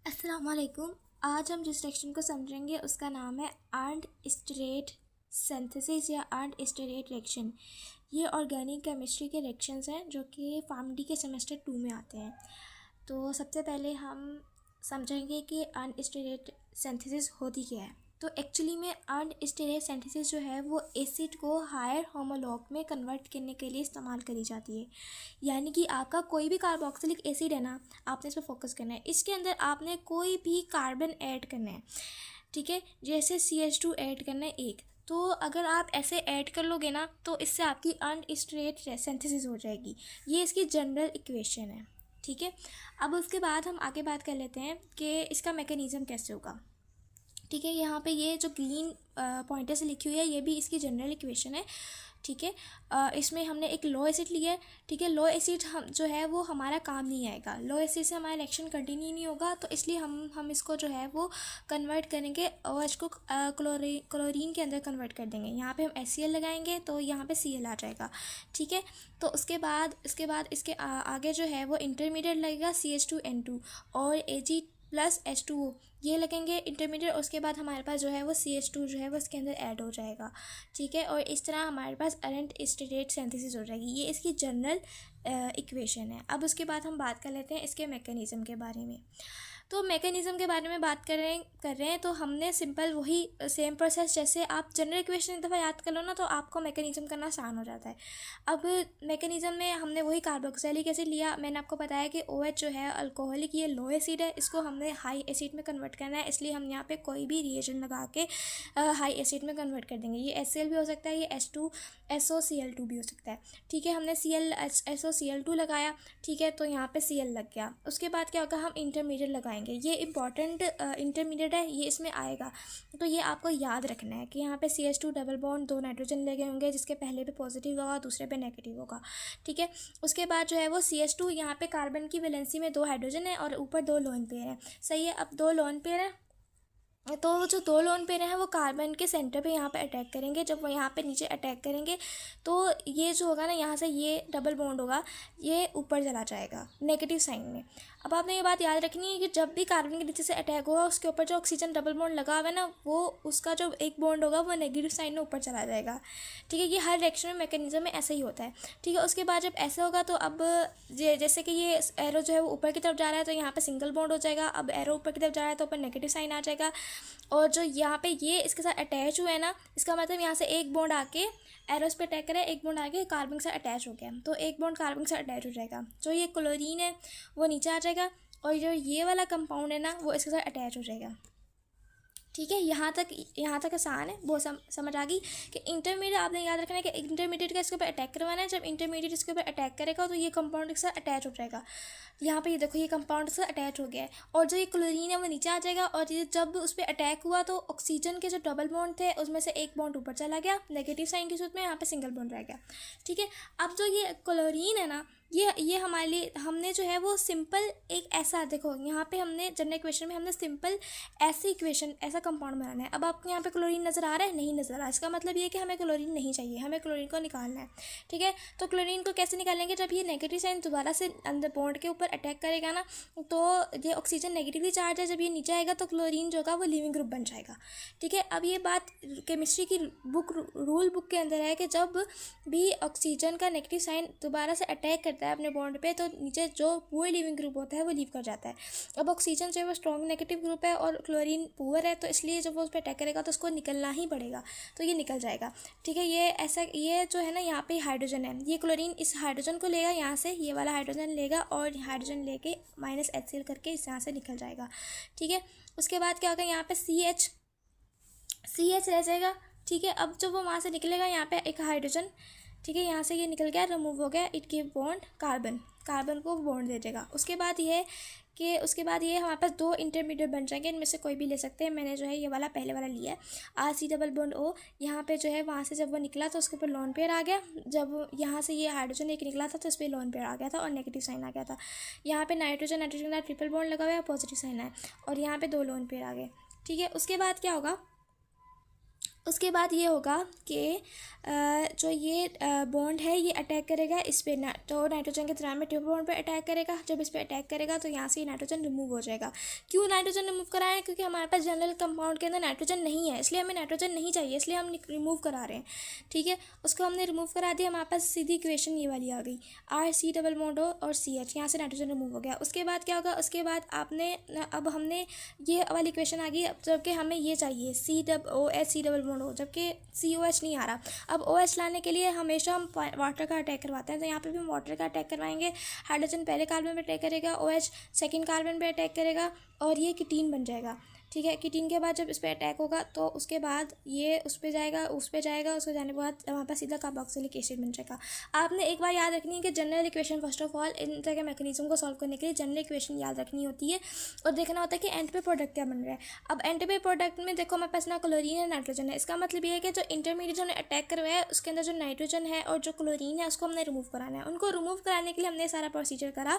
अस्सलाम वालेकुम। आज हम जिस रिएक्शन को समझेंगे उसका नाम है अर्नड स्टेरेट सिंथेसिस या अर्नड स्टेरेट रिएक्शन। ये ऑर्गेनिक केमिस्ट्री के रिएक्शंस हैं जो कि फार्म डी के सेमेस्टर 2 में आते हैं। तो सबसे पहले हम समझेंगे कि अर्नड स्टेरेट सिंथेसिस होती क्या है। तो एक्चुअली में अर्नड स्टेरेट सिंथेसिस जो है वो एसिड को हायर होमोलॉग में कन्वर्ट करने के लिए इस्तेमाल करी जाती है। यानी कि आपका कोई भी कार्बोक्सिलिक एसिड है ना, आपने इस पर फोकस करना है। इसके अंदर आपने कोई भी कार्बन ऐड करना है, ठीक है। जैसे CH2 ऐड करना है एक, तो अगर आप ऐसे ऐड कर लोगे ना तो इससे आपकी अर्नड स्टेरेट सिंथेसिस हो जाएगी। ये इसकी जनरल इक्वेशन है, ठीक है। अब उसके बाद हम आगे बात कर लेते हैं कि इसका मैकेनिज़्म कैसे होगा, ठीक है। यहाँ पे ये जो ग्रीन पॉइंटर से लिखी हुई है ये भी इसकी जनरल इक्वेशन है, ठीक है। इसमें हमने एक लो एसिड लिया है, ठीक है। लो एसिड हम जो है वो हमारा काम नहीं आएगा, लो एसिड से हमारा रिएक्शन कंटिन्यू नहीं होगा, तो इसलिए हम इसको जो है वो कन्वर्ट करेंगे और इसको क्लोरीन के अंदर कन्वर्ट कर देंगे। यहाँ पे हम HCl लगाएंगे तो यहाँ पे Cl आ जाएगा, ठीक है। तो उसके बाद इसके आगे जो है वो इंटरमीडिएट लगेगा CH2N2 और Ag+H2O ये लगेंगे इंटरमीडिएट। उसके बाद हमारे पास जो है वो CH2 जो है वो इसके अंदर ऐड हो जाएगा, ठीक है। और इस तरह हमारे पास अर्नड स्टेरेट सिंथेसिस हो जाएगी। ये इसकी जनरल इक्वेशन है। अब उसके बाद हम बात कर लेते हैं इसके मैकेनिज़्म के बारे में। तो मैकेनिज़्म के बारे में बात कर रहे हैं तो हमने सिंपल वही सेम प्रोसेस, जैसे आप जनरल इक्वेशन एक दफ़ा याद कर लो ना तो आपको मैकेनिज़्म करना आसान हो जाता है। अब मैकेनिज़्म में हमने वही कार्बोक्सिलिक एसिड लिया। मैंने आपको बताया कि OH जो है अल्कोहलिक, ये लो एसिड है, इसको हमने हाई एसिड में कन्वर्ट करना है, इसलिए हम यहाँ पे कोई भी रिएजेंट लगा के हाई एसिड में कन्वर्ट कर देंगे। ये HCl भी हो सकता है, ये H2SOCl2 भी हो सकता है, ठीक है। हमने SOCl2 लगाया, ठीक है, तो यहाँ पे Cl लग गया। उसके बाद क्या होगा, हम इंटरमीडिएट लगाएंगे। ये इंपॉर्टेंट इंटरमीडिएट है, ये इसमें आएगा, तो ये आपको याद रखना है कि यहाँ पे CH2 डबल बॉन्ड 2 नाइट्रोजन लगे होंगे, जिसके पहले पे पॉजिटिव होगा दूसरे पे नेगेटिव होगा, ठीक है। उसके बाद जो है वो CH2, यहाँ पे कार्बन की वैलेंसी में 2 हाइड्रोजन है और ऊपर 2 लोन पेयर है, सही है। अब 2 लोन पेयर है तो जो 2 लोन पेयर हैं वो कार्बन के सेंटर पे यहाँ पे अटैक करेंगे। जब वो यहाँ पे नीचे अटैक करेंगे तो ये जो होगा ना, यहाँ से ये डबल बॉन्ड होगा, ये ऊपर चला जाएगा नेगेटिव साइन में। अब आपने ये बात याद रखनी है कि जब भी कार्बन के नीचे से अटैक होगा उसके ऊपर जो ऑक्सीजन डबल बॉन्ड लगा हुआ है ना, वो उसका जो एक बॉन्ड होगा वो नेगेटिव साइन में ऊपर चला जाएगा, ठीक है। ये हर रिएक्शन में मैकेनिज्म में ऐसा ही होता है, ठीक है। उसके बाद जब ऐसा होगा तो अब जैसे कि ये एरो जो है वो ऊपर की तरफ जा रहा है तो यहाँ पे सिंगल बॉन्ड हो जाएगा। अब एरो ऊपर की तरफ जा रहा है तो ऊपर नेगेटिव साइन आ जाएगा, और जो यहाँ पे ये इसके साथ अटैच हुआ है ना, इसका मतलब यहाँ से एक बॉन्ड आके एरोस पे अटैक करे, एक बॉन्ड आके कार्बन से अटैच हो गया, तो एक बॉन्ड कार्बन से अटैच हो जाएगा। जो ये क्लोरीन है वो नीचे आ जाएगा और जो ये वाला कंपाउंड है ना वो इसके साथ अटैच हो जाएगा, ठीक है। यहाँ तक आसान है, वो समझ आ गई कि इंटरमीडिएट आपने याद रखना है कि इंटरमीडिएट का इसके ऊपर अटैक करवाना है। जब इंटरमीडिएट इसके ऊपर अटैक करेगा तो ये कंपाउंड के साथ अटैच हो जाएगा। यहाँ पे ये देखो, ये कंपाउंड से अटैच हो गया है और जो ये क्लोरीन है वो नीचे आ जाएगा। और ये जब उस पर अटैक हुआ तो ऑक्सीजन के जो डबल बॉन्ड थे उसमें से एक बॉन्ड ऊपर चला गया नेगेटिव साइन की सूरत में, यहाँ पे सिंगल बॉन्ड रह गया, ठीक है। अब जो ये क्लोरीन है ना, ये हमारे लिए हमने जो है वो सिंपल एक ऐसा, देखो यहाँ पे हमने जनरल इक्वेशन में हमने सिंपल ऐसी इक्वेशन, ऐसा कंपाउंड बनाना है। अब आपको यहाँ पे क्लोरीन नज़र आ रहा है, नहीं नज़र आ रहा, इसका मतलब ये है कि हमें क्लोरीन नहीं चाहिए, हमें क्लोरीन को निकालना है, ठीक है। तो क्लोरीन को कैसे निकालेंगे, जब ये नेगेटिव साइन दोबारा से अंदर बॉन्ड के ऊपर अटैक करेगा ना, तो ये ऑक्सीजन नेगेटिवली चार्ज है, जब ये नीचे आएगा तो क्लोरीन जो होगा वो लिविंग ग्रुप बन जाएगा, ठीक है। अब ये बात केमिस्ट्री की रूल बुक के अंदर है कि जब भी ऑक्सीजन का नेगेटिव साइन दोबारा से अटैक करता है अपने बॉन्ड पे तो नीचे जो पूरे लिविंग ग्रुप होता है वो लीव कर जाता है। अब ऑक्सीजन जो है वो स्ट्रॉन्ग नेगेटिव ग्रुप है और क्लोरीन पुअर है, तो इसलिए जब वो उस पर अटैक करेगा तो उसको निकलना ही पड़ेगा, तो ये निकल जाएगा, ठीक है। ये जो है ना, यहाँ पे हाइड्रोजन है, ये क्लोरीन इस हाइड्रोजन को लेगा, यहाँ से ये वाला हाइड्रोजन लेगा और हाइड्रोजन लेके -HCl करके इस यहाँ से निकल जाएगा, ठीक है। उसके बाद क्या होगा, यहाँ पे CH रह जाएगा, ठीक है। अब जब वो वहाँ से निकलेगा यहाँ पे एक हाइड्रोजन, ठीक है, यहाँ से ये निकल गया, रिमूव हो गया, इट गिव बॉन्ड कार्बन को बॉन्ड दे देगा। उसके बाद ये हमारे पास 2 इंटरमीडिएट बन जाएंगे, इनमें से कोई भी ले सकते हैं। मैंने जो है ये वाला पहले वाला लिया है, RC डबल बॉन्ड O। यहाँ पे जो है वहाँ से जब वो निकला तो उसके ऊपर लोन पेयर आ गया, जब यहाँ से ये हाइड्रोजन एक निकला था तो इस पर लोन पेयर आ गया था और नेगेटिव साइन आ गया था। यहाँ पे नाइट्रोजन का ट्रिपल बॉन्ड लगा हुआ है, पॉजिटिव साइन है, और यहाँ पे 2 लोन पेयर आ गए, ठीक है। उसके बाद क्या होगा, उसके बाद ये होगा कि जो ये बॉन्ड है ये अटैक करेगा इस पर तो नाइट्रोजन के दरमियान में ट्रिपल बॉन्ड पे अटैक करेगा। जब इस पर अटैक करेगा तो यहाँ से नाइट्रोजन रिमूव हो जाएगा। क्यों नाइट्रोजन रिमूव करा है? क्योंकि हमारे पास जनरल कंपाउंड के अंदर नाइट्रोजन नहीं है, इसलिए हमें नाइट्रोजन नहीं चाहिए, इसलिए हम रिमूव करा रहे हैं। ठीक है, उसको हमने रिमूव करा दिया, हमारे पास सीधी इक्वेशन ये वाली आ गई, RC डबल बॉन्ड O और CH, यहाँ से नाइट्रोजन रिमूव हो गया। उसके बाद क्या होगा? उसके बाद अब हमने ये वाली इक्वेशन आ गई, जबकि हमें ये चाहिए COH डबल बॉन्ड O, जबकि COH नहीं आ रहा। अब OH लाने के लिए हमेशा हम वाटर का अटैक करवाते हैं, तो यहाँ पे भी हम वाटर का अटैक करवाएंगे। हाइड्रोजन पहले कार्बन पे अटैक करेगा, OH सेकंड कार्बन पे अटैक करेगा और ये कीटीन बन जाएगा। ठीक है, कीटीन के बाद जब इस पर अटैक होगा तो उसके बाद ये उस पर जाएगा, उसको जाने के बाद हमारे पास सीधा कार्बोक्सिलिक एसिड बन जाएगा। आपने एक बार याद रखनी है कि general equation first of all in तरह के मैकेनिज्म को सॉल्व करने के लिए जनरल इक्वेशन याद रखनी होती है और देखना होता है कि एंड पे प्रोडक्ट क्या बन रहा है। अब एंड पे प्रोडक्ट में देखो हमारे पास ना क्लोरीन है नाइट्रोजन है, इसका मतलब ये है कि जो इंटरमीडिएट हमने अटैक करवाया है उसके अंदर जो नाइट्रोजन है और जो क्लोरीन है उसको हमने रिमूव कराना है। उनको रिमूव कराने के लिए हमने सारा प्रोसीजर करा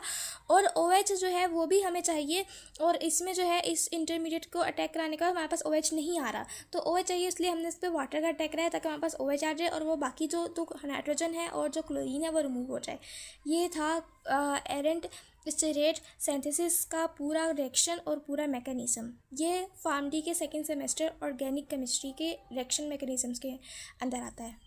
और OH जो है वो भी हमें चाहिए और इसमें जो है इस इंटरमीडिएट को अटैक कराने का हमारे पास OH नहीं आ रहा, तो OH चाहिए, इसलिए हमने इस पर वाटर का अटैक कराया ताकि हमारे पास OH आ जाए और वो बाकी जो तो नाइट्रोजन है और जो क्लोरीन है वो रिमूव हो जाए। ये था एरेंट स्टेरेट सिंथेसिस का पूरा रिएक्शन और पूरा मैकेनिज्म। ये फार्म डी के सेकेंड सेमेस्टर ऑर्गेनिक केमिस्ट्री के रिएक्शन मैकेनिज्म्स के अंदर आता है।